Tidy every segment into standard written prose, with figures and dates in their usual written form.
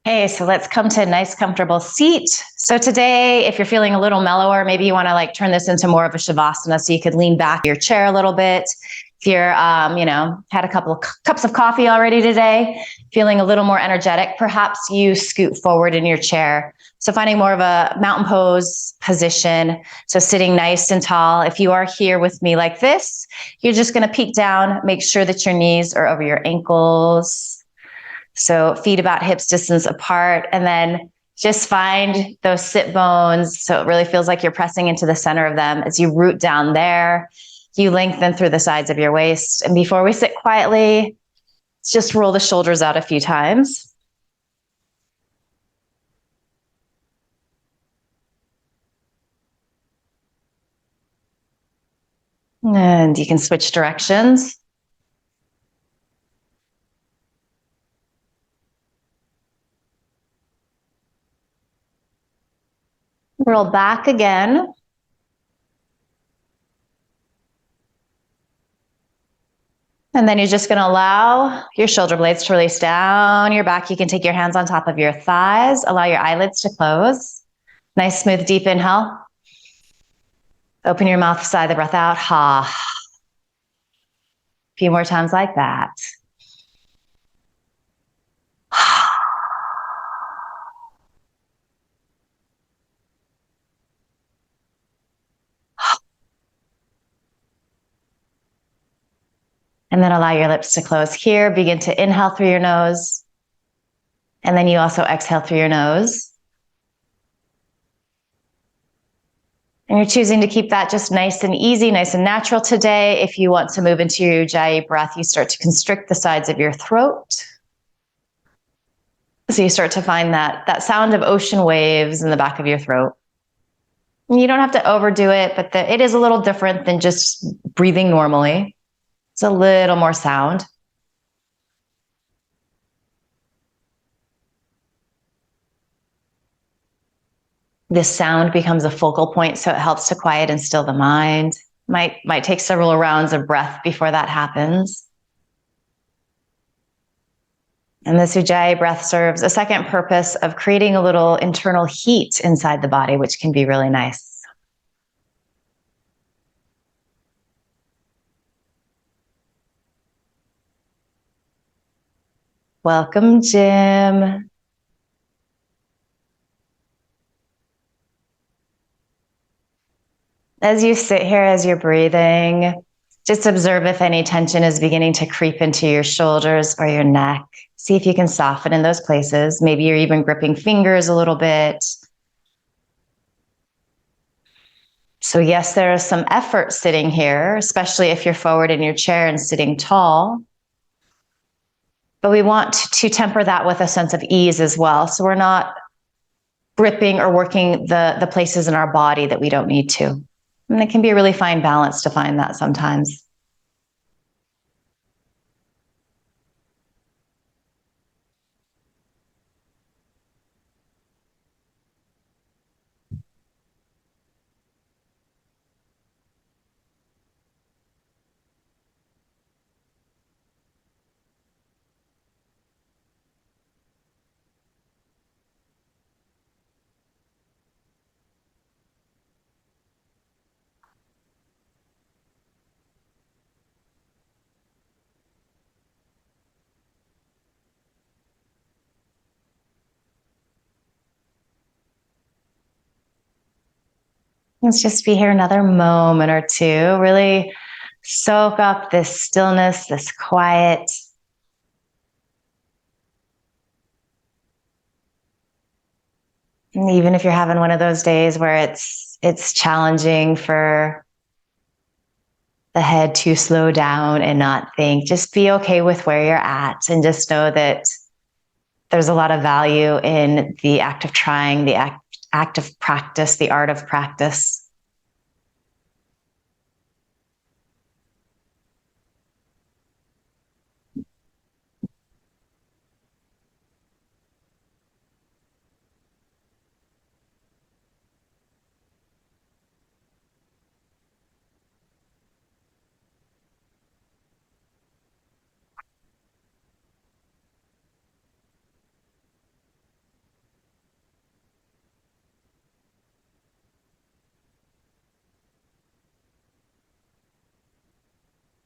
Hey, so let's come to a nice comfortable seat. So today, if you're feeling a little mellower, maybe you want to turn this into more of a shavasana, so you could lean back your chair a little bit. If you're, had a couple of cups of coffee already today, feeling a little more energetic, perhaps you scoot forward in your chair. So finding more of a mountain pose position. So sitting nice and tall. If you are here with me like this, you're just going to peek down, make sure that your knees are over your ankles. So feet about hips distance apart, and then just find those sit bones. So it really feels like you're pressing into the center of them as you root down there. You lengthen through the sides of your waist. And before we sit quietly, just roll the shoulders out a few times. And you can switch directions. Roll back again. And then you're just going to allow your shoulder blades to release down your back. You can take your hands on top of your thighs. Allow your eyelids to close. Nice, smooth, deep inhale. Open your mouth, sigh the breath out. Ha. A few more times like that. And then allow your lips to close here. Begin to inhale through your nose. And then you also exhale through your nose. And you're choosing to keep that just nice and easy, nice and natural today. If you want to move into your Ujjayi breath, you start to constrict the sides of your throat. So you start to find that sound of ocean waves in the back of your throat. And you don't have to overdo it, but it is a little different than just breathing normally. It's a little more sound. This sound becomes a focal point, so it helps to quiet and still the mind. Might take several rounds of breath before that happens. And this Ujjayi breath serves a second purpose of creating a little internal heat inside the body, which can be really nice. Welcome, Jim. As you sit here, as you're breathing, just observe if any tension is beginning to creep into your shoulders or your neck. See if you can soften in those places. Maybe you're even gripping fingers a little bit. So yes, there is some effort sitting here, especially if you're forward in your chair and sitting tall. But we want to temper that with a sense of ease as well. So we're not gripping or working the places in our body that we don't need to. And it can be a really fine balance to find that sometimes. Let's just be here another moment or two. Really soak up this stillness, this quiet. And even if you're having one of those days where it's challenging for the head to slow down and not think, just be okay with where you're at and just know that there's a lot of value in the act of trying, the act of practice, the art of practice.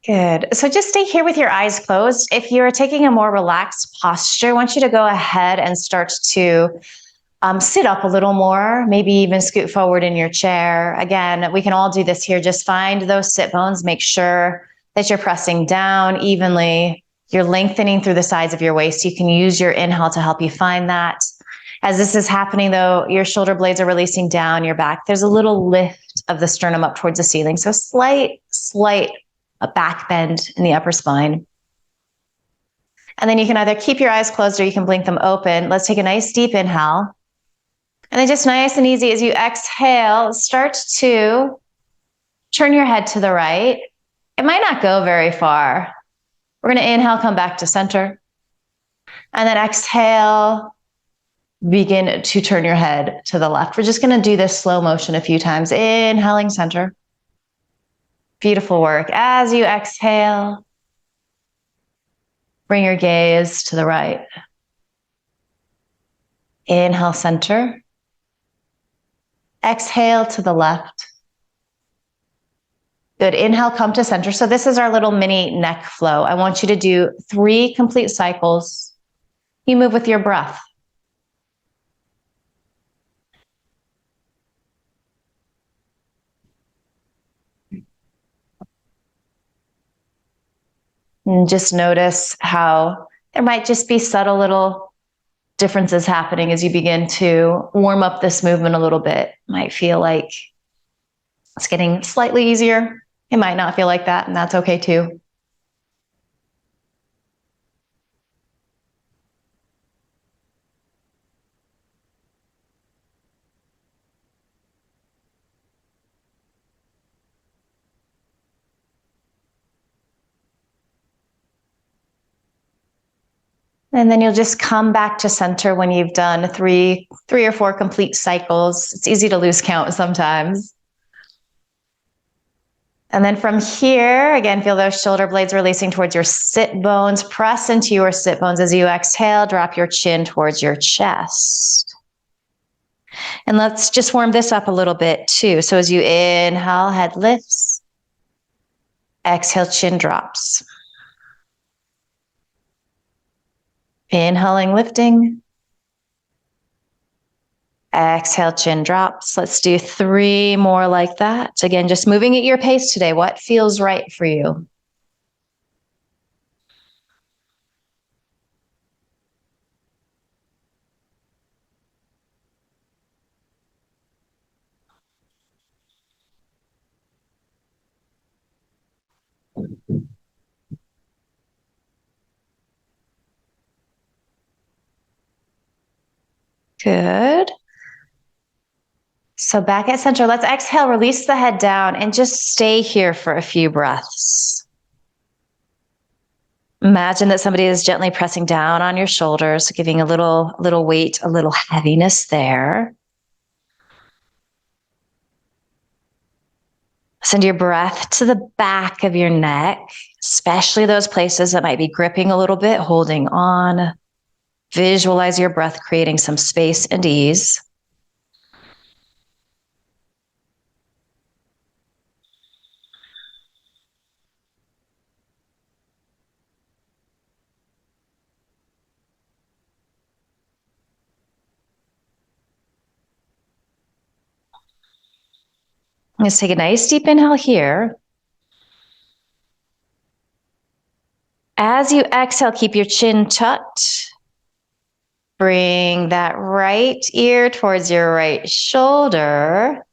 Good. So just stay here with your eyes closed. If you're taking a more relaxed posture, I want you to go ahead and start to sit up a little more, maybe even scoot forward in your chair. Again, we can all do this here. Just find those sit bones. Make sure that you're pressing down evenly. You're lengthening through the sides of your waist. You can use your inhale to help you find that. As this is happening, though, your shoulder blades are releasing down your back. There's a little lift of the sternum up towards the ceiling. So slight a back bend in the upper spine. And then you can either keep your eyes closed or you can blink them open. Let's take a nice deep inhale. And then just nice and easy as you exhale, start to turn your head to the right. It might not go very far. We're going to inhale, come back to center. And then exhale, begin to turn your head to the left. We're just going to do this slow motion a few times. Inhaling center. Beautiful work. As you exhale, bring your gaze to the right. Inhale, center. Exhale to the left. Good. Inhale, come to center. So this is our little mini neck flow. I want you to do 3 complete cycles. You move with your breath. And just notice how there might just be subtle little differences happening as you begin to warm up this movement a little bit. Might feel like it's getting slightly easier. It might not feel like that, and that's okay too. And then you'll just come back to center when you've done three or 4 complete cycles. It's easy to lose count sometimes. And then from here, again, feel those shoulder blades releasing towards your sit bones. Press into your sit bones as you exhale, drop your chin towards your chest. And let's just warm this up a little bit too. So as you inhale, head lifts. Exhale, chin drops. Inhaling, lifting. Exhale, chin drops. Let's do 3 more like that. Again, just moving at your pace today. What feels right for you? Good. So back at center, let's exhale, release the head down, and just stay here for a few breaths. Imagine that somebody is gently pressing down on your shoulders, giving a little weight, a little heaviness there. Send your breath to the back of your neck, especially those places that might be gripping a little bit, holding on. Visualize your breath creating some space and ease. Let's take a nice deep inhale here. As you exhale, keep your chin tucked. Bring that right ear towards your right shoulder.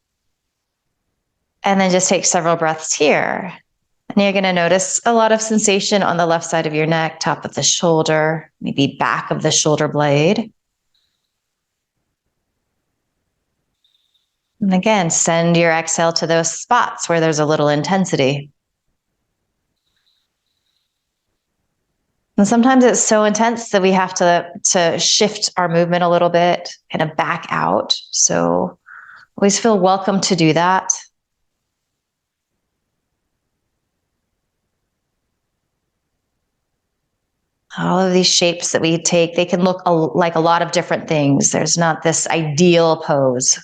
And then just take several breaths here. And you're going to notice a lot of sensation on the left side of your neck, top of the shoulder, maybe back of the shoulder blade. And again, send your exhale to those spots where there's a little intensity. And sometimes it's so intense that we have to shift our movement a little bit, kind of back out. So always feel welcome to do that. All of these shapes that we take, they can look like a lot of different things. There's not this ideal pose.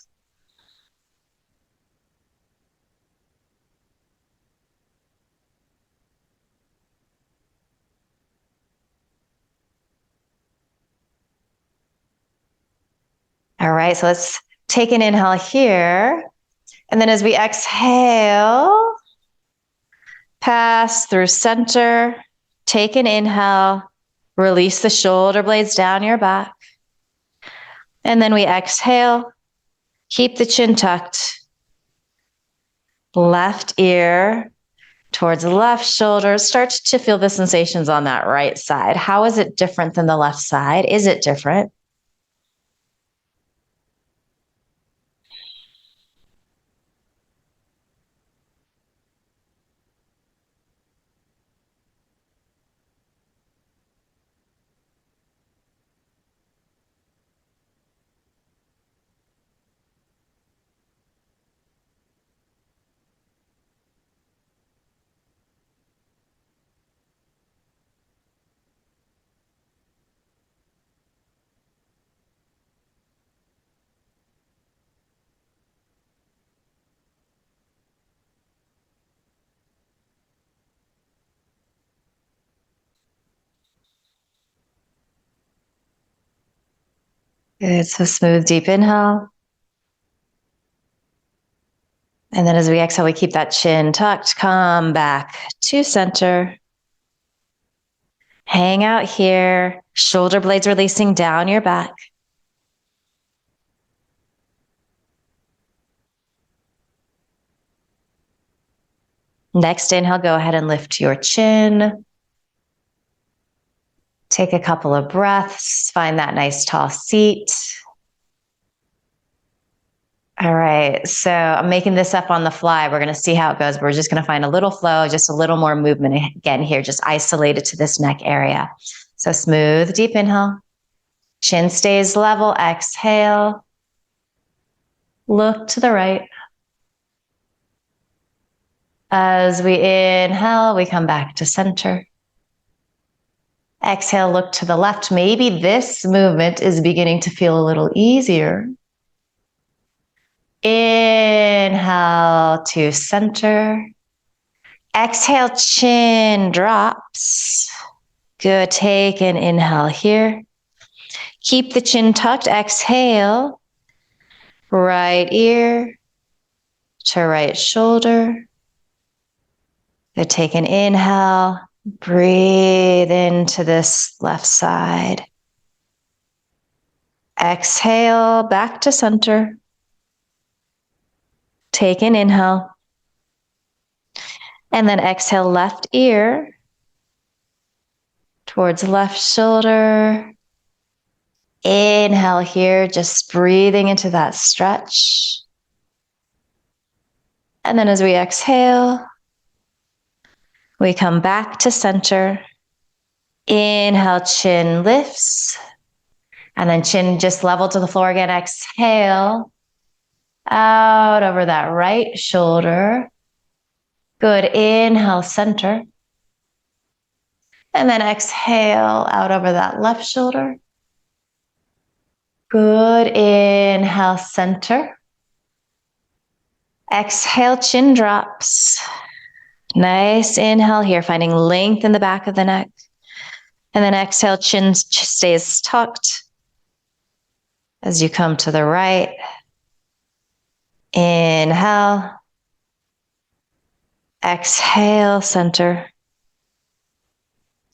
All right, so let's take an inhale here. And then as we exhale, pass through center, take an inhale, release the shoulder blades down your back. And then we exhale, keep the chin tucked. Left ear towards the left shoulder. Start to feel the sensations on that right side. How is it different than the left side? Is it different? Good. So smooth, deep inhale. And then as we exhale, we keep that chin tucked. Come back to center. Hang out here. Shoulder blades releasing down your back. Next inhale, go ahead and lift your chin. Take a couple of breaths. Find that nice tall seat. All right, so I'm making this up on the fly. We're going to see how it goes. We're just going to find a little flow, just a little more movement again here, just isolated to this neck area. So smooth, deep inhale. Chin stays level. Exhale. Look to the right. As we inhale, we come back to center. Exhale, look to the left. Maybe this movement is beginning to feel a little easier. Inhale to center. Exhale, chin drops. Good. Take an inhale here. Keep the chin tucked. Exhale. Right ear to right shoulder. Good. Take an inhale. Breathe into this left side. Exhale, back to center. Take an inhale. And then exhale, left ear towards left shoulder. Inhale here, just breathing into that stretch. And then as we exhale, we come back to center. Inhale, chin lifts. And then chin just level to the floor again. Exhale, out over that right shoulder. Good. Inhale, center. And then exhale, out over that left shoulder. Good. Inhale, center. Exhale, chin drops. Nice inhale here, finding length in the back of the neck. And then exhale, chin stays tucked as you come to the right. Inhale. Exhale, center.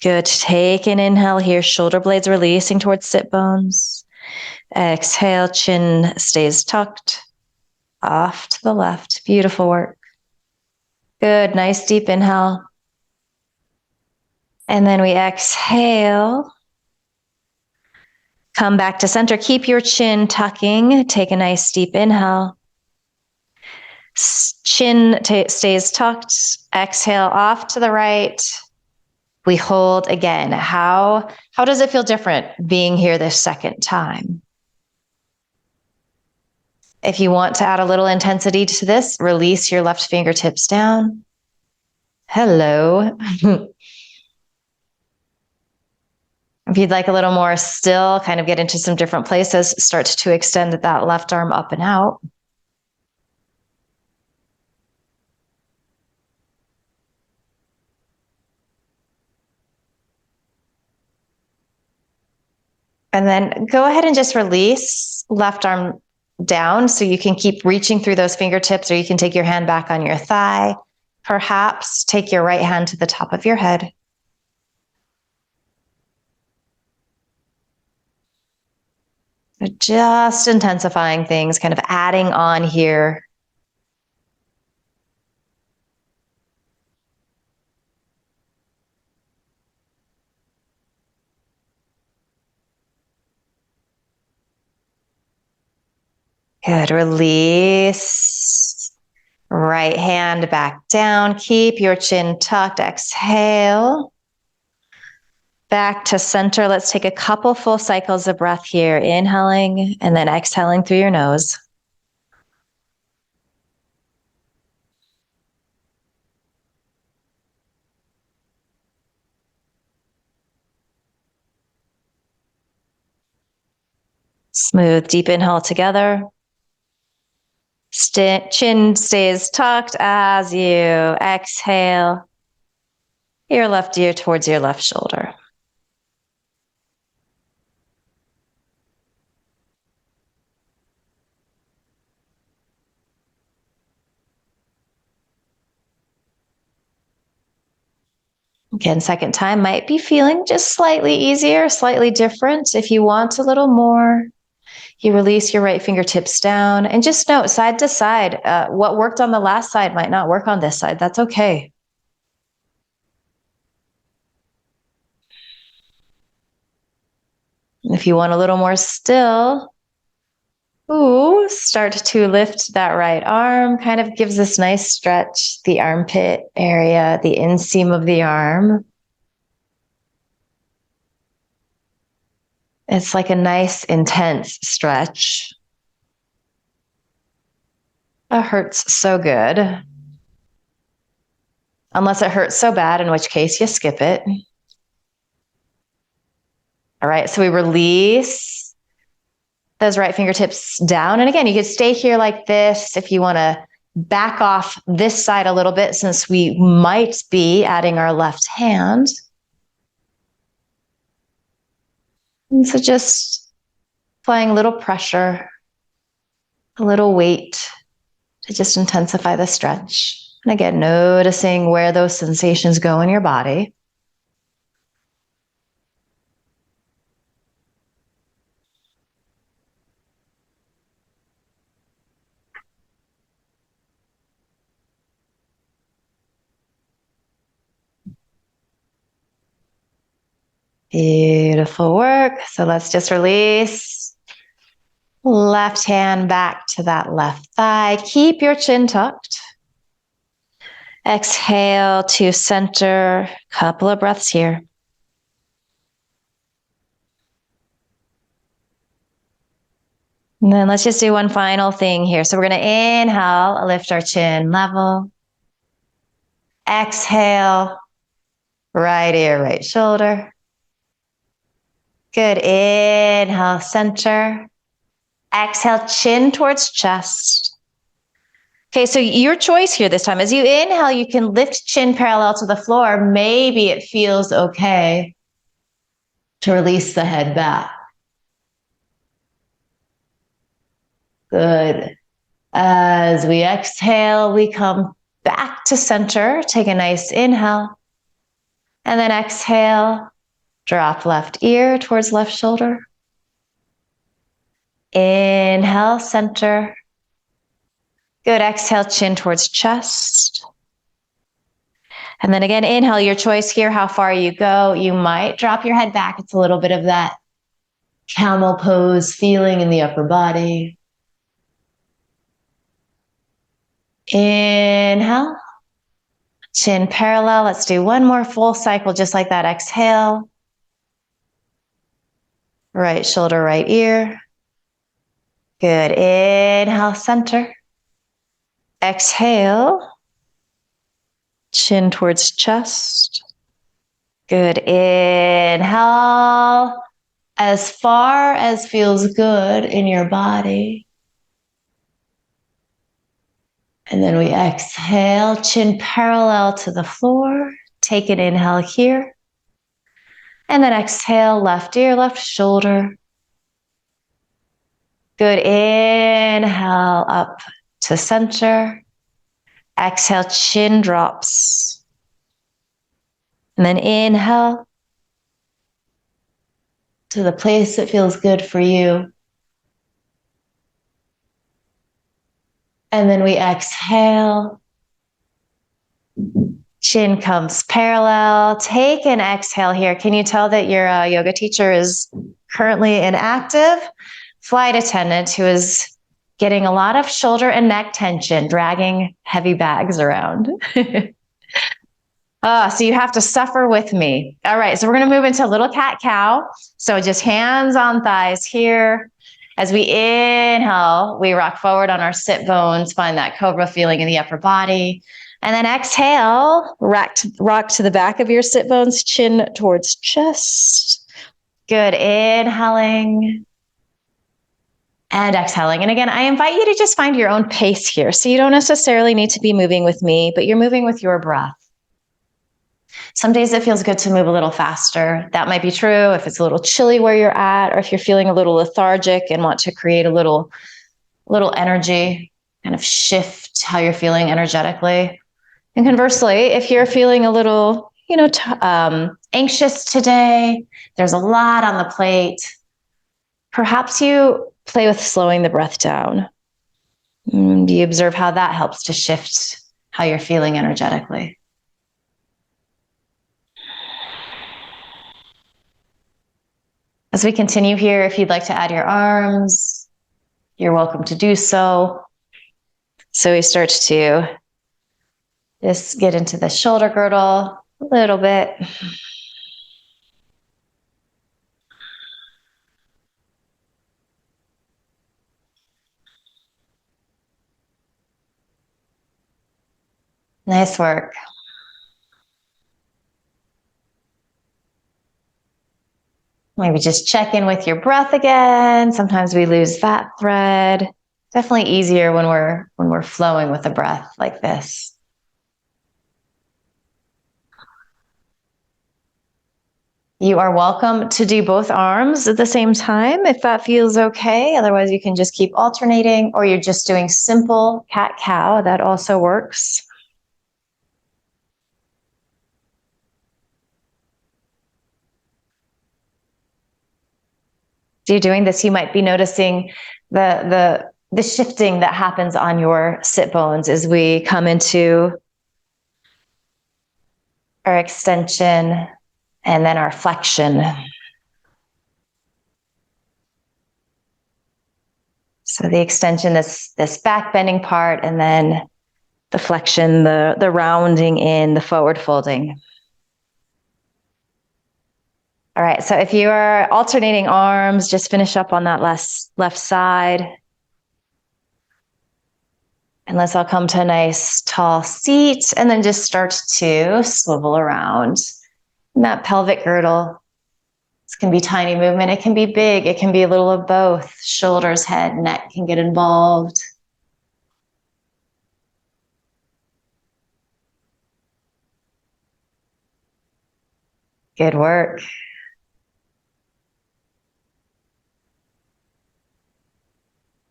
Good. Take an inhale here, shoulder blades releasing towards sit bones. Exhale, chin stays tucked. Off to the left. Beautiful work. Good. Nice deep inhale. And then we exhale. Come back to center. Keep your chin tucking. Take a nice deep inhale. Chin stays tucked. Exhale off to the right. We hold again. How does it feel different being here this second time? If you want to add a little intensity to this, release your left fingertips down. Hello. If you'd like a little more still, kind of get into some different places, start to extend that left arm up and out. And then go ahead and just release left arm down so you can keep reaching through those fingertips, or you can take your hand back on your thigh. Perhaps take your right hand to the top of your head. Just intensifying things, kind of adding on here. Good, release. Right hand back down. Keep your chin tucked. Exhale. Back to center. Let's take a couple full cycles of breath here. Inhaling and then exhaling through your nose. Smooth, deep inhale together. Chin stays tucked as you exhale. Your left ear towards your left shoulder. Again, second time might be feeling just slightly easier, slightly different. If you want a little more, you release your right fingertips down and just note side to side. What worked on the last side might not work on this side. That's okay. If you want a little more still, start to lift that right arm. Kind of gives this nice stretch, the armpit area, the inseam of the arm. It's like a nice, intense stretch. It hurts so good. Unless it hurts so bad, in which case you skip it. All right, so we release those right fingertips down. And again, you could stay here like this if you want to back off this side a little bit, since we might be adding our left hand. And so just applying a little pressure, a little weight to just intensify the stretch. And again, noticing where those sensations go in your body. Beautiful work. So let's just release. Left hand back to that left thigh. Keep your chin tucked. Exhale to center. Couple of breaths here. And then let's just do one final thing here. So we're going to inhale, lift our chin level. Exhale, right ear, right shoulder. Good. Inhale, center. Exhale, chin towards chest. Okay, so your choice here this time, as you inhale, you can lift chin parallel to the floor. Maybe it feels okay to release the head back. Good. As we exhale, we come back to center. Take a nice inhale. And then exhale. Drop left ear towards left shoulder. Inhale, center. Good. Exhale, chin towards chest. And then again, inhale, your choice here, how far you go. You might drop your head back. It's a little bit of that camel pose feeling in the upper body. Inhale. Chin parallel. Let's do one more full cycle, just like that. Exhale. Right shoulder, right ear. Good. Inhale, center. Exhale. Chin towards chest. Good. Inhale. As far as feels good in your body. And then we exhale, chin parallel to the floor. Take an inhale here. And then exhale, left ear, left shoulder. Good. Inhale up to center. Exhale, chin drops. And then inhale to the place that feels good for you. And then we exhale. Chin comes parallel. Take an exhale here. Can you tell that your yoga teacher is currently an active flight attendant who is getting a lot of shoulder and neck tension, dragging heavy bags around? So you have to suffer with me. All right, so we're going to move into a little cat-cow. So just hands on thighs here. As we inhale, we rock forward on our sit bones, find that cobra feeling in the upper body. And then exhale, rock to the back of your sit bones, chin towards chest. Good. Inhaling and exhaling. And again, I invite you to just find your own pace here. So you don't necessarily need to be moving with me, but you're moving with your breath. Some days it feels good to move a little faster. That might be true if it's a little chilly where you're at, or if you're feeling a little lethargic and want to create a little energy, kind of shift how you're feeling energetically. And conversely, if you're feeling a little, anxious today, there's a lot on the plate, perhaps you play with slowing the breath down. You observe how that helps to shift how you're feeling energetically. As we continue here, if you'd like to add your arms, you're welcome to do so. So we start to just get into the shoulder girdle a little bit. Nice work. Maybe just check in with your breath again. Sometimes we lose that thread. Definitely easier when we're flowing with the breath like this. You are welcome to do both arms at the same time if that feels okay. Otherwise, you can just keep alternating, or you're just doing simple cat-cow. That also works. As you're doing this, you might be noticing the shifting that happens on your sit bones as we come into our extension and then our flexion. So the extension, this back bending part, and then the flexion, the rounding in, the forward folding. All right, so if you are alternating arms, just finish up on that left side. And let's all come to a nice tall seat, and then just start to swivel around in that pelvic girdle. This can be tiny movement, it can be big, it can be a little of both. Shoulders, head, neck can get involved. Good work.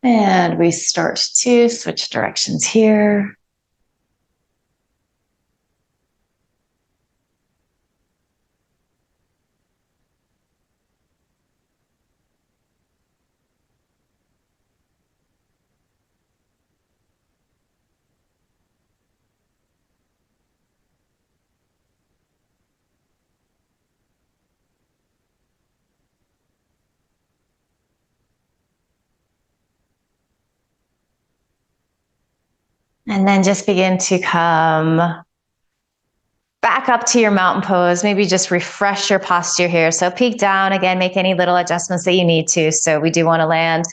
And we start to switch directions here. And then just begin to come back up to your mountain pose. Maybe just refresh your posture here. So peek down again, make any little adjustments that you need to. So we do want to land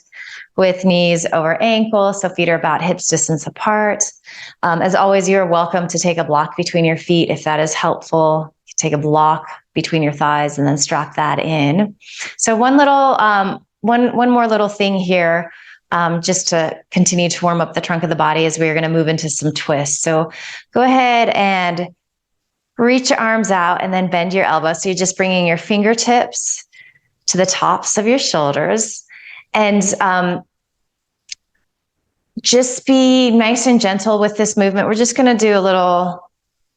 with knees over ankles, so feet are about hips distance apart. As always, you're welcome to take a block between your feet if that is helpful. You take a block between your thighs and then strap that in. So one more little thing here. Just to continue to warm up the trunk of the body as we're going to move into some twists. So go ahead and reach your arms out and then bend your elbows. So you're just bringing your fingertips to the tops of your shoulders. And Just be nice and gentle with this movement. We're just going to do a little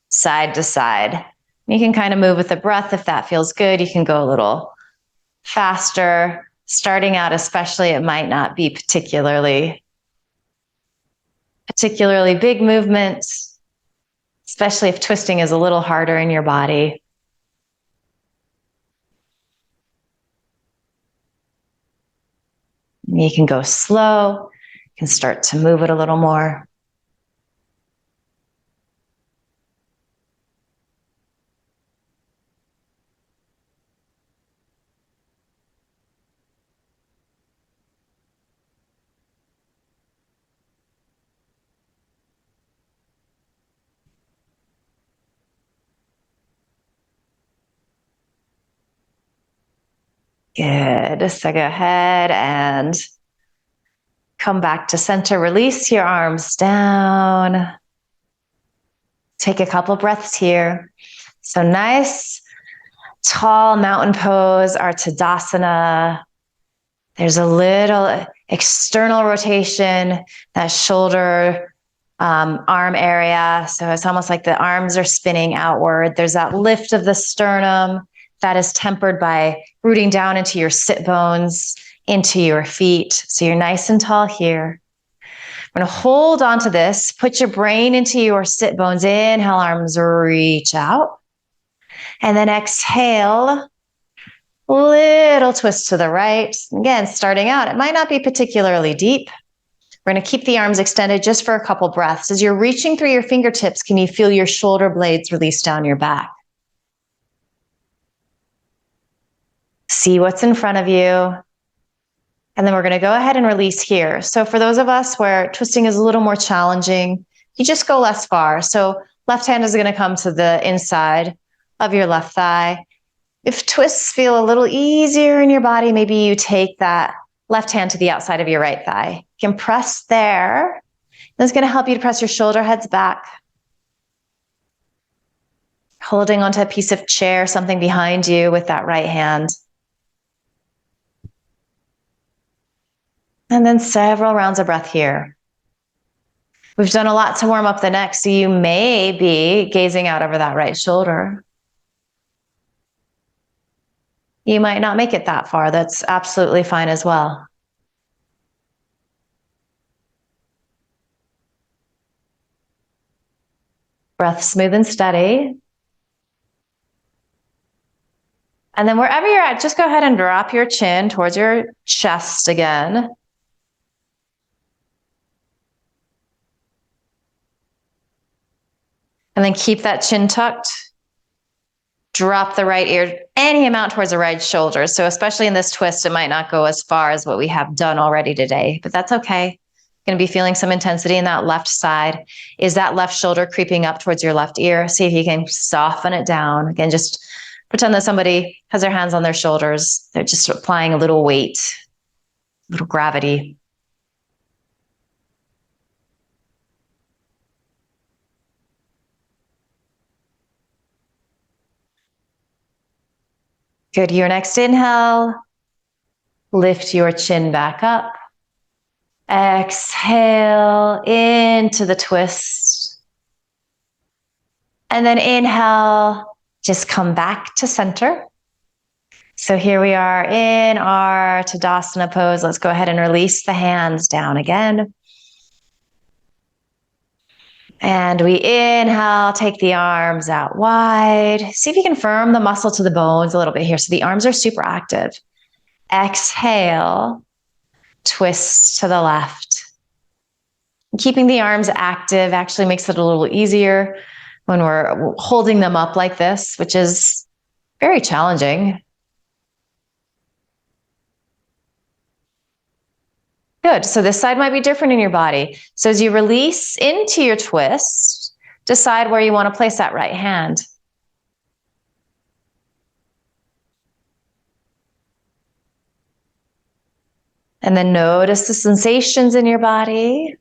side to side. You can kind of move with the breath if that feels good. You can go a little faster. Starting out especially, it might not be particularly big movements, especially if twisting is a little harder in your body. You can go slow. You can start to move it a little more. Good. So go ahead and come back to center. Release your arms down. Take a couple breaths here. So nice, tall mountain pose, our Tadasana. There's a little external rotation, that shoulder, arm area. So it's almost like the arms are spinning outward. There's that lift of the sternum that is tempered by rooting down into your sit bones, into your feet. So you're nice and tall here. We're going to hold on to this. Put your brain into your sit bones. Inhale, arms reach out. And then exhale, little twist to the right. Again, starting out, it might not be particularly deep. We're going to keep the arms extended just for a couple breaths. As you're reaching through your fingertips, can you feel your shoulder blades release down your back? See what's in front of you. And then we're going to go ahead and release here. So for those of us where twisting is a little more challenging, you just go less far. So left hand is going to come to the inside of your left thigh. If twists feel a little easier in your body, maybe you take that left hand to the outside of your right thigh. You can press there. That's going to help you to press your shoulder heads back. Holding onto a piece of chair, something behind you with that right hand. And then several rounds of breath here. We've done a lot to warm up the neck, so you may be gazing out over that right shoulder. You might not make it that far. That's absolutely fine as well. Breath smooth and steady. And then wherever you're at, just go ahead and drop your chin towards your chest again. And then keep that chin tucked. Drop the right ear any amount towards the right shoulder. So especially in this twist, it might not go as far as what we have done already today, but that's okay. Going to be feeling some intensity in that left side. Is that left shoulder creeping up towards your left ear? See if you can soften it down. Again, just pretend that somebody has their hands on their shoulders. They're just applying a little weight, a little gravity. Good. Your next inhale, lift your chin back up. Exhale into the twist. And then inhale, just come back to center. So here we are in our Tadasana pose. Let's go ahead and release the hands down again. And we inhale, take the arms out wide. See if you can firm the muscle to the bones a little bit here. So the arms are super active. Exhale, twist to the left. Keeping the arms active actually makes it a little easier when we're holding them up like this, which is very challenging. Good. So this side might be different in your body. So as you release into your twist, decide where you want to place that right hand. And then notice the sensations in your body.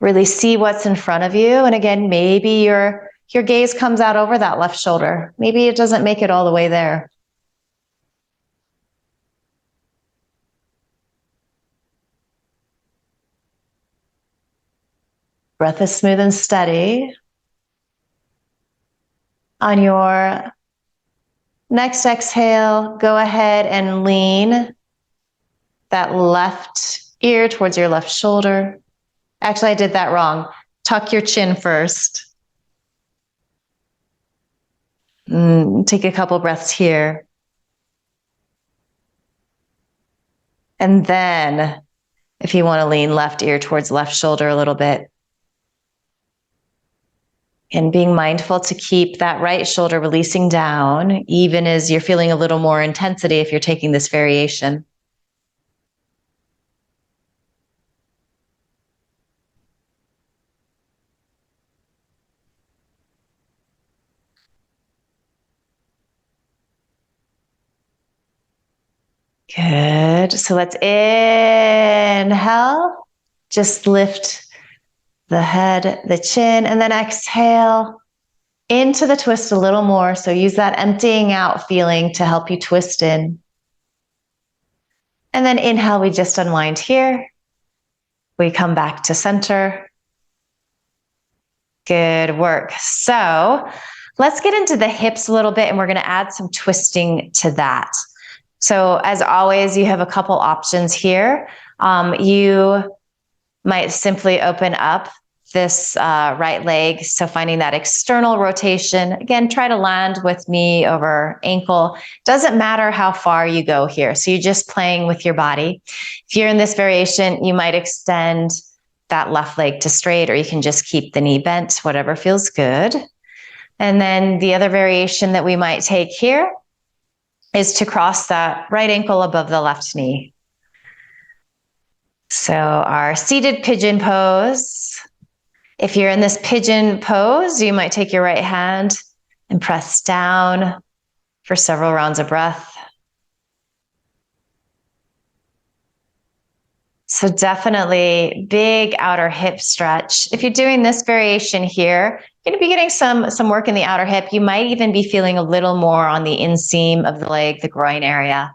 Really see what's in front of you. And again, maybe your gaze comes out over that left shoulder. Maybe it doesn't make it all the way there. Breath is smooth and steady. On your next exhale, go ahead and lean that left ear towards your left shoulder. Actually, I did that wrong. Tuck your chin first. Take a couple breaths here. And then, if you want to lean left ear towards left shoulder a little bit. And being mindful to keep that right shoulder releasing down, even as you're feeling a little more intensity if you're taking this variation. Good. So let's inhale. Just lift the head, the chin, and then exhale into the twist a little more. So use that emptying out feeling to help you twist in. And then inhale, we just unwind here. We come back to center. Good work. So let's get into the hips a little bit, and we're going to add some twisting to that. So as always, you have a couple options here. You might simply open up this right leg. So finding that external rotation. Again, try to land with knee over ankle. Doesn't matter how far you go here. So you're just playing with your body. If you're in this variation, you might extend that left leg to straight, or you can just keep the knee bent, whatever feels good. And then the other variation that we might take here is to cross that right ankle above the left knee. So our seated pigeon pose. If you're in this pigeon pose, you might take your right hand and press down for several rounds of breath. So definitely big outer hip stretch. If you're doing this variation here, you're going to be getting some work in the outer hip. You might even be feeling a little more on the inseam of the leg, the groin area.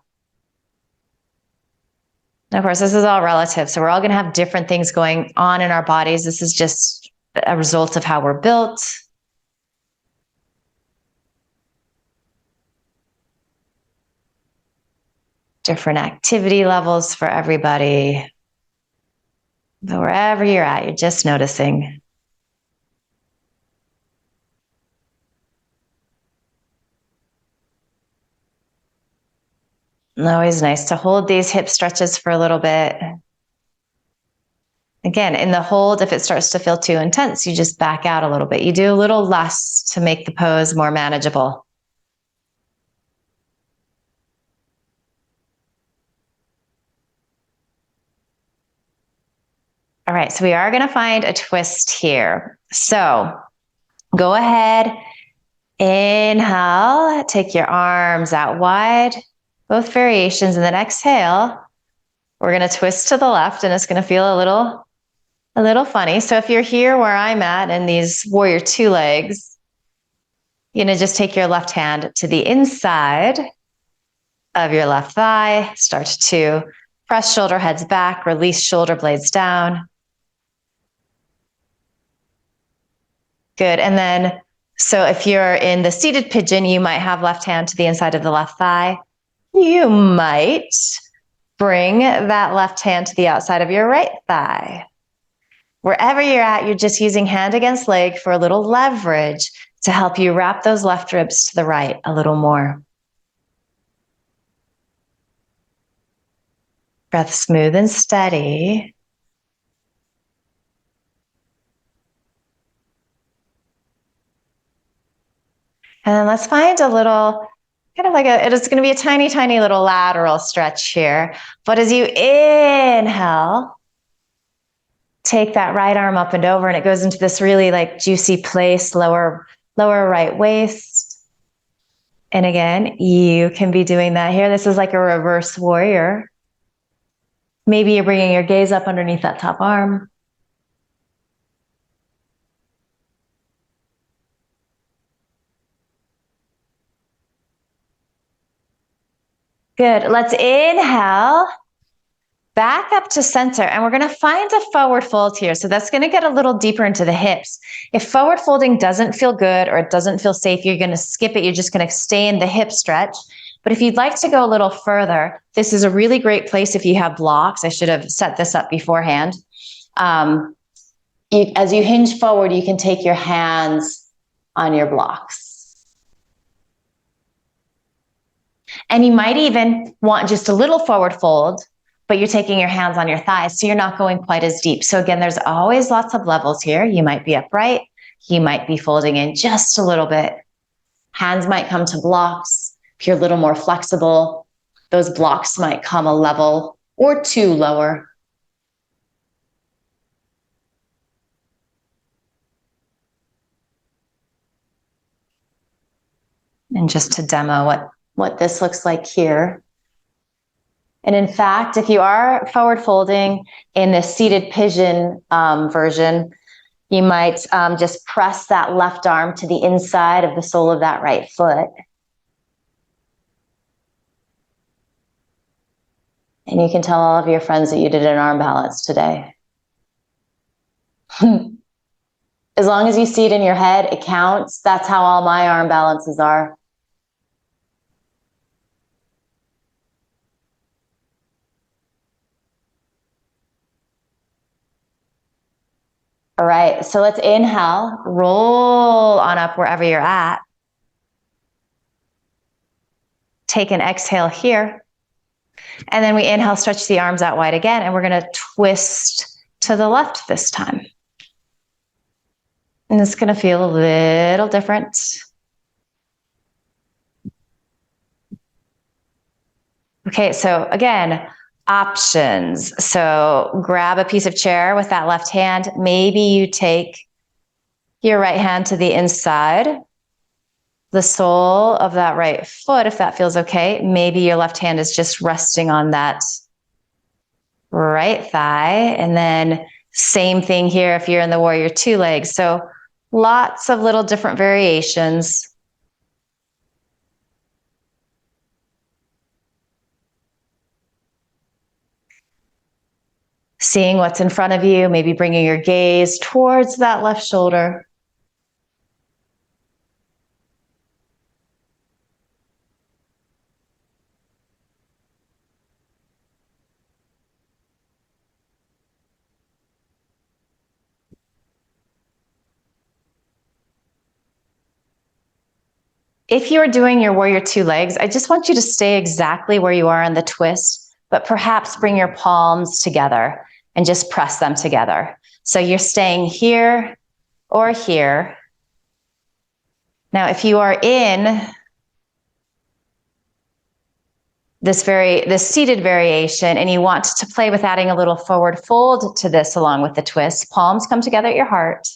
And of course, this is all relative. So we're all going to have different things going on in our bodies. This is just a result of how we're built. Different activity levels for everybody. But wherever you're at, you're just noticing. And always nice to hold these hip stretches for a little bit. Again, in the hold, if it starts to feel too intense, you just back out a little bit. You do a little less to make the pose more manageable. All right, so we are going to find a twist here. So go ahead, inhale, take your arms out wide, both variations, and then exhale. We're going to twist to the left, and it's going to feel a little funny. So if you're here where I'm at in these warrior two legs, you're going to just take your left hand to the inside of your left thigh, start to press shoulder heads back, release shoulder blades down. Good. And then, so if you're in the seated pigeon, you might have left hand to the inside of the left thigh. You might bring that left hand to the outside of your right thigh. Wherever you're at, you're just using hand against leg for a little leverage to help you wrap those left ribs to the right a little more. Breath smooth and steady. And then let's find a little, kind of like it's going to be a tiny, tiny little lateral stretch here. But as you inhale, take that right arm up and over, and it goes into this really like juicy place, lower right waist. And again, you can be doing that here. This is like a reverse warrior. Maybe you're bringing your gaze up underneath that top arm. Good. Let's inhale. back up to center, and we're going to find a forward fold here. So that's going to get a little deeper into the hips. If forward folding doesn't feel good or it doesn't feel safe, you're going to skip it. You're just going to stay in the hip stretch. But if you'd like to go a little further, this is a really great place if you have blocks. I should have set this up beforehand. As you hinge forward, you can take your hands on your blocks. And you might even want just a little forward fold, but you're taking your hands on your thighs, so you're not going quite as deep. So again, there's always lots of levels here. You might be upright. You might be folding in just a little bit. Hands might come to blocks. If you're a little more flexible, those blocks might come a level or two lower. And just to demo what this looks like here. And in fact, if you are forward folding in the seated pigeon version, you might just press that left arm to the inside of the sole of that right foot. And you can tell all of your friends that you did an arm balance today. As long as you see it in your head, it counts. That's how all my arm balances are. All right, so let's inhale, roll on up wherever you're at. Take an exhale here. And then we inhale, stretch the arms out wide again, and we're gonna twist to the left this time. And it's gonna feel a little different. Okay, so again, options. So grab a piece of chair with that left hand. Maybe you take your right hand to the inside, the sole of that right foot, if that feels okay. Maybe your left hand is just resting on that right thigh. And then same thing here if you're in the warrior two legs. So lots of little different variations. Seeing what's in front of you, maybe bringing your gaze towards that left shoulder. If you're doing your warrior two legs, I just want you to stay exactly where you are in the twist, but perhaps bring your palms together and just press them together. So you're staying here or here. Now, if you are in this seated variation and you want to play with adding a little forward fold to this along with the twist, palms come together at your heart.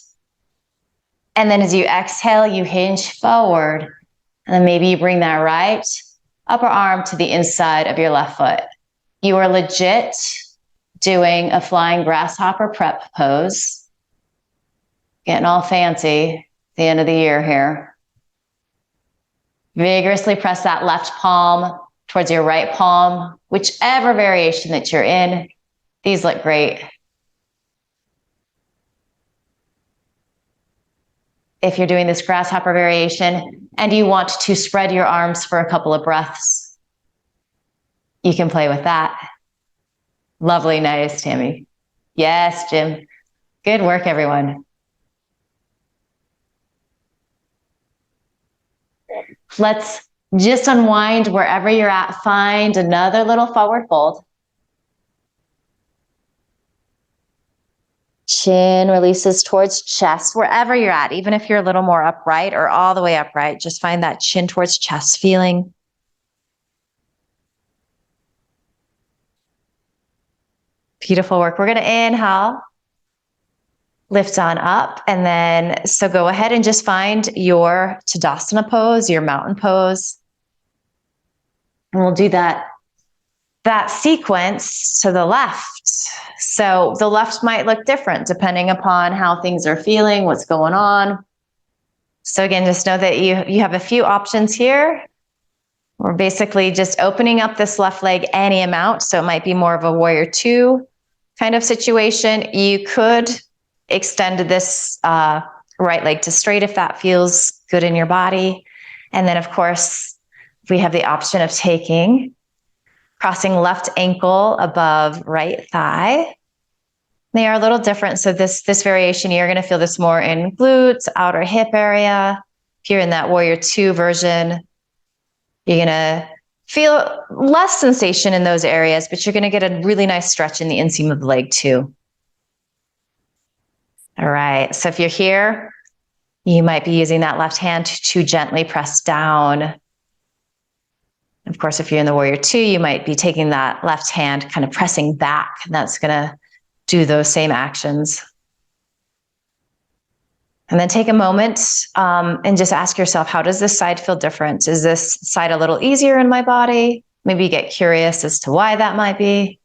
And then as you exhale, you hinge forward. And then maybe you bring that right upper arm to the inside of your left foot. You are legit doing a flying grasshopper prep pose. Getting all fancy at the end of the year here. Vigorously press that left palm towards your right palm, whichever variation that you're in. These look great. If you're doing this grasshopper variation and you want to spread your arms for a couple of breaths, you can play with that. Lovely, nice, Tammy. Yes, Jim. Good work, everyone. Let's just unwind wherever you're at. Find another little forward fold. Chin releases towards chest, wherever you're at, even if you're a little more upright or all the way upright, just find that chin towards chest feeling. Beautiful work. We're going to inhale, lift on up, and then so go ahead and just find your Tadasana pose, your mountain pose. And we'll do that sequence to the left. So the left might look different depending upon how things are feeling, what's going on. So again, just know that you have a few options here. We're basically just opening up this left leg any amount. So it might be more of a warrior two kind of situation. You could extend this right leg to straight if that feels good in your body. And then, of course, we have the option of crossing left ankle above right thigh. They are a little different. So this variation, you're going to feel this more in glutes, outer hip area. If you're in that warrior two version, you're going to feel less sensation in those areas, but you're going to get a really nice stretch in the inseam of the leg too. All right. So if you're here, you might be using that left hand to gently press down. Of course, if you're in the warrior two, you might be taking that left hand, kind of pressing back, and that's going to do those same actions. And then take a moment and just ask yourself, how does this side feel different? Is this side a little easier in my body? Maybe get curious as to why that might be.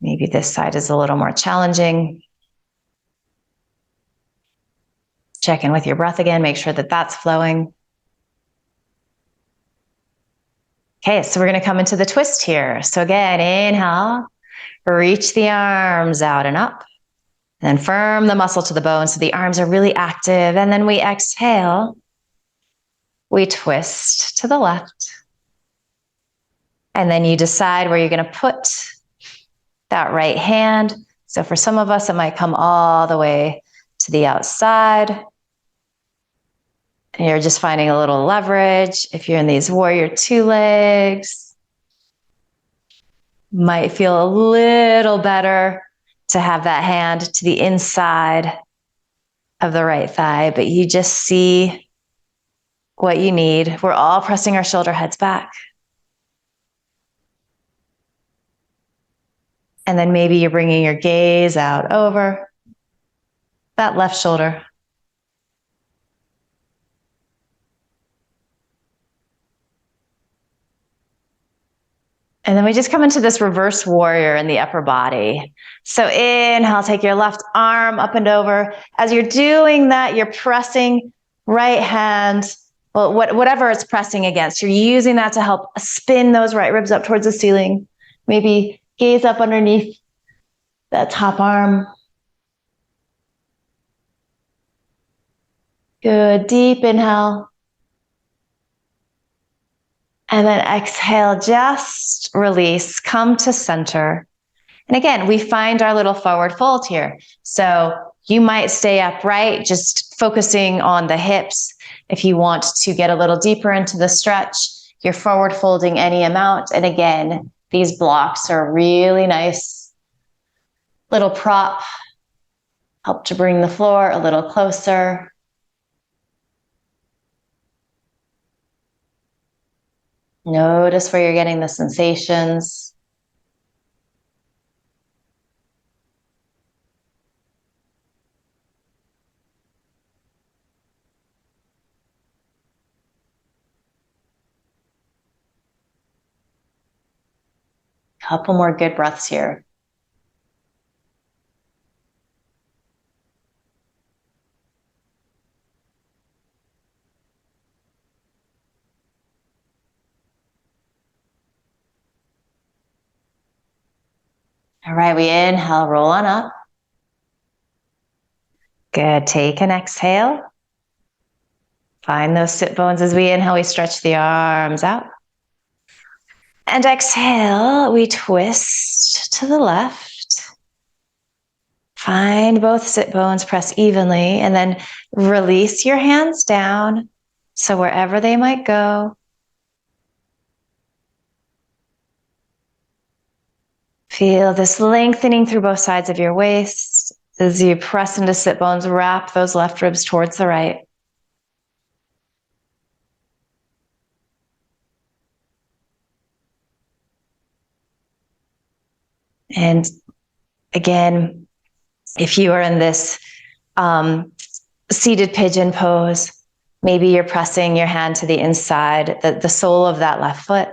Maybe this side is a little more challenging. Check in with your breath again, make sure that that's flowing. Okay, so we're going to come into the twist here. So again, inhale, reach the arms out and up, and then firm the muscle to the bone so the arms are really active. And then we exhale, we twist to the left. And then you decide where you're going to put that right hand. So for some of us, it might come all the way to the outside. And you're just finding a little leverage. If you're in these warrior two legs, might feel a little better to have that hand to the inside of the right thigh, but you just see what you need. We're all pressing our shoulder heads back. And then maybe you're bringing your gaze out over that left shoulder. And then we just come into this reverse warrior in the upper body. So inhale, take your left arm up and over. As you're doing that, you're pressing right hand, well, whatever it's pressing against. You're using that to help spin those right ribs up towards the ceiling. Maybe gaze up underneath that top arm. Good, deep inhale. And then exhale, just release, come to center. And again, we find our little forward fold here. So you might stay upright, just focusing on the hips. If you want to get a little deeper into the stretch, you're forward folding any amount. And again, these blocks are really nice little prop, help to bring the floor a little closer. Notice where you're getting the sensations. Couple more good breaths here. All right, we inhale, roll on up. Good, take an exhale. Find those sit bones. As we inhale, we stretch the arms out. And exhale, we twist to the left. Find both sit bones, press evenly, and then release your hands down. So wherever they might go, feel this lengthening through both sides of your waist. As you press into sit bones, wrap those left ribs towards the right. And again, if you are in this seated pigeon pose, maybe you're pressing your hand to the inside, the sole of that left foot.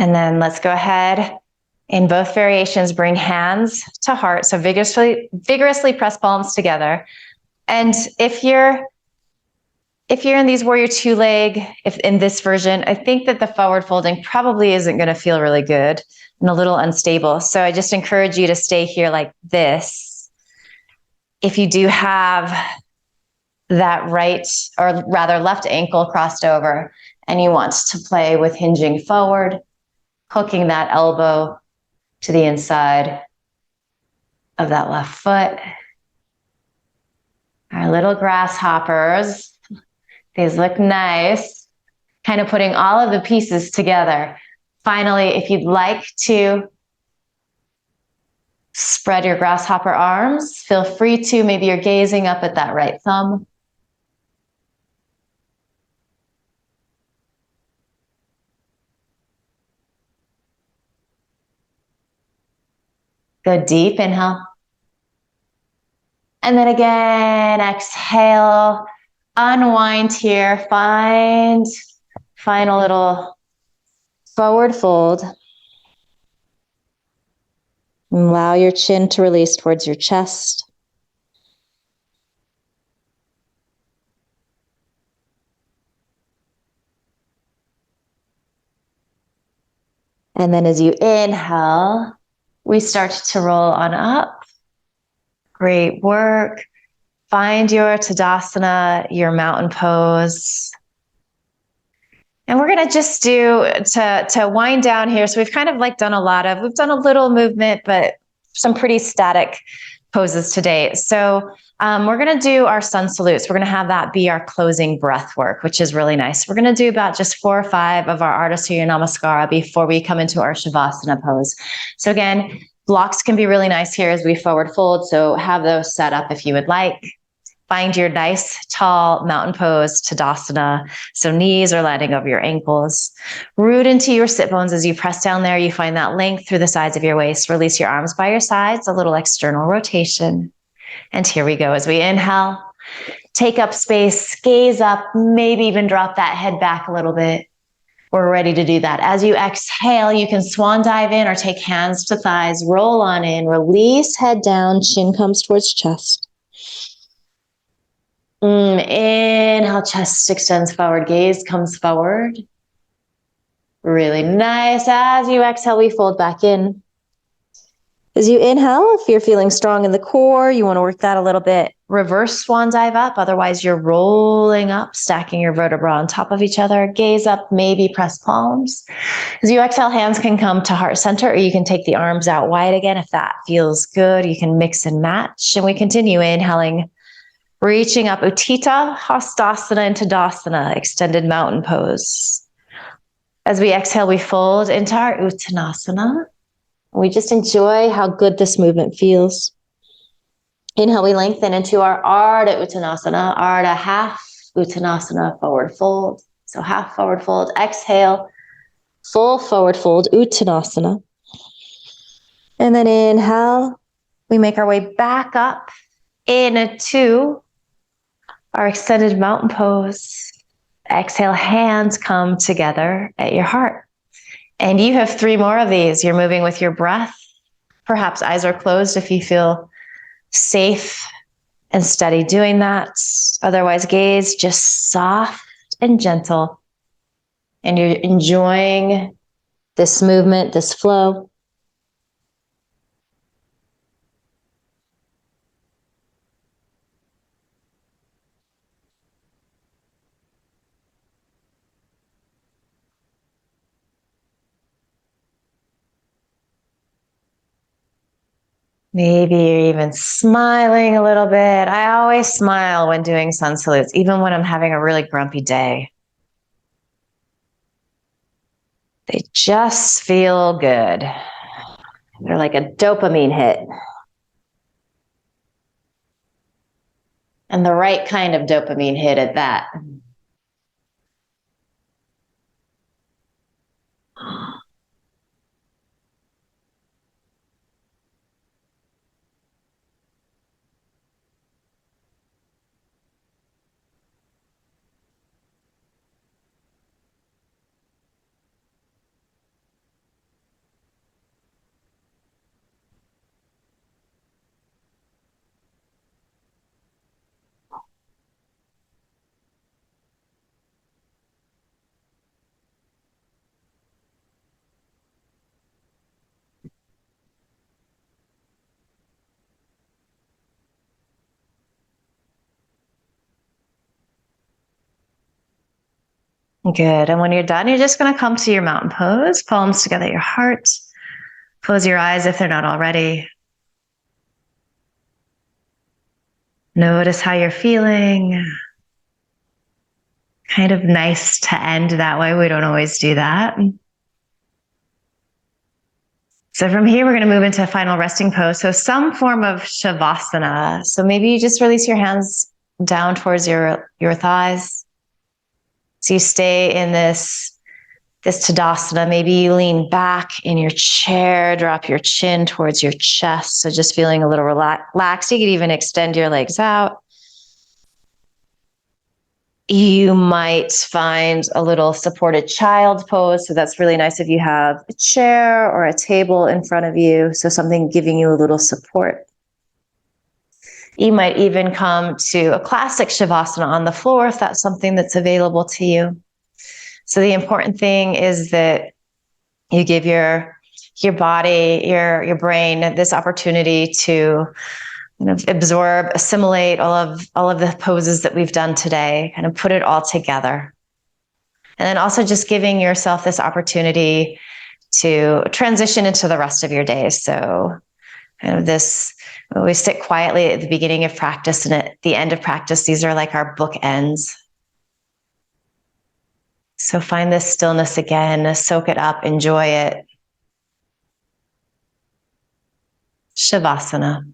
And then let's go ahead. In both variations, bring hands to heart. So vigorously press palms together. And if you're in these warrior two leg, if in this version, I think that the forward folding probably isn't going to feel really good and a little unstable. So I just encourage you to stay here like this. If you do have that right, or rather left ankle crossed over, and you want to play with hinging forward, hooking that elbow to the inside of that left foot. Our little grasshoppers. These look nice. Kind of putting all of the pieces together. Finally, if you'd like to spread your grasshopper arms, feel free to. Maybe you're gazing up at that right thumb. Go deep, inhale. And then again, exhale. Unwind here. Find a little forward fold. Allow your chin to release towards your chest. And then as you inhale, we start to roll on up. Great work. Find your Tadasana, your mountain pose. And we're going to just do to wind down here. So we've kind of like done we've done a little movement, but some pretty static poses today. So we're going to do our sun salutes. We're going to have that be our closing breath work, which is really nice. We're going to do about just 4 or 5 of our Ardha Surya Namaskara before we come into our Shavasana pose. So again, blocks can be really nice here as we forward fold. So have those set up if you would like. Find your nice, tall mountain pose, Tadasana. So knees are landing over your ankles. Root into your sit bones as you press down there. You find that length through the sides of your waist. Release your arms by your sides, a little external rotation. And here we go. As we inhale, take up space, gaze up, maybe even drop that head back a little bit. We're ready to do that. As you exhale, you can swan dive in or take hands to thighs, roll on in, release head down, chin comes towards chest. Inhale, chest extends forward, gaze comes forward. Really nice. As you exhale, we fold back in. As you inhale, if you're feeling strong in the core, you want to work that a little bit. Reverse swan dive up. Otherwise, you're rolling up, stacking your vertebrae on top of each other. Gaze up, maybe press palms. As you exhale, hands can come to heart center, or you can take the arms out wide again. If that feels good, you can mix and match. And we continue inhaling, reaching up, Utthita, Hastasana, and Tadasana, extended mountain pose. As we exhale, we fold into our Uttanasana. We just enjoy how good this movement feels. Inhale, we lengthen into our Ardha Uttanasana, Ardha half Uttanasana, forward fold. So half forward fold, exhale, full forward fold, Uttanasana. And then inhale, we make our way back up into our extended mountain pose. Exhale, hands come together at your heart. And you have 3 more of these. You're moving with your breath. Perhaps eyes are closed if you feel safe and steady doing that. Otherwise, gaze just soft and gentle. And you're enjoying this movement, this flow. Maybe you're even smiling a little bit. I always smile when doing sun salutes, even when I'm having a really grumpy day. They just feel good. They're like a dopamine hit. And the right kind of dopamine hit at that. Good. And when you're done, you're just going to come to your mountain pose, palms together at your heart. Close your eyes if they're not already. Notice how you're feeling. Kind of nice to end that way. We don't always do that. So from here, we're going to move into a final resting pose. So some form of shavasana. So maybe you just release your hands down towards your thighs. So you stay in this Tadasana. Maybe you lean back in your chair, drop your chin towards your chest. So just feeling a little relaxed. You could even extend your legs out. You might find a little supported child pose. So that's really nice if you have a chair or a table in front of you. So something giving you a little support. You might even come to a classic Shavasana on the floor if that's something that's available to you. So the important thing is that you give your body, your brain this opportunity to kind of absorb, assimilate all of the poses that we've done today, kind of put it all together. And then also just giving yourself this opportunity to transition into the rest of your day. So kind of this, we sit quietly at the beginning of practice and at the end of practice, these are like our bookends. So find this stillness again, soak it up, enjoy it. Shavasana.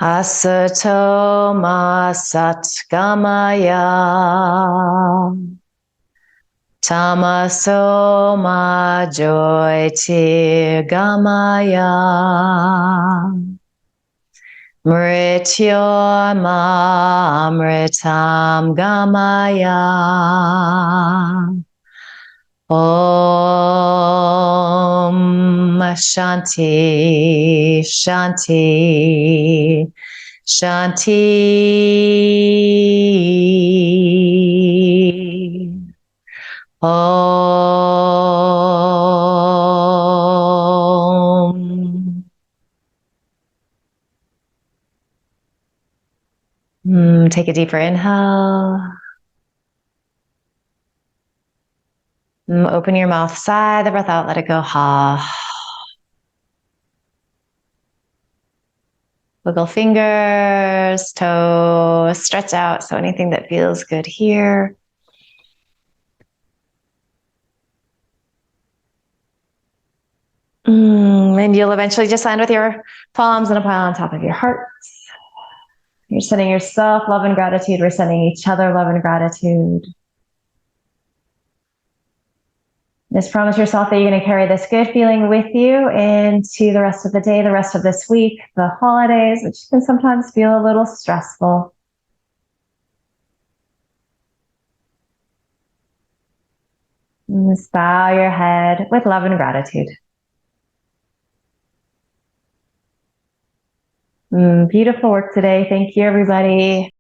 Asato ma satgamaya, tamaso ma jyotirgamaya, mrityorma amritam gamaya. Om Shanti, Shanti, Shanti. Om. Take a deeper inhale. Open your mouth, sigh the breath out, let it go. Ha. Wiggle fingers, toes, stretch out. So anything that feels good here. And you'll eventually just land with your palms in a pile on top of your heart. You're sending yourself love and gratitude. We're sending each other love and gratitude. Just promise yourself that you're going to carry this good feeling with you into the rest of the day, the rest of this week, the holidays, which can sometimes feel a little stressful. And just bow your head with love and gratitude. Beautiful work today. Thank you, everybody.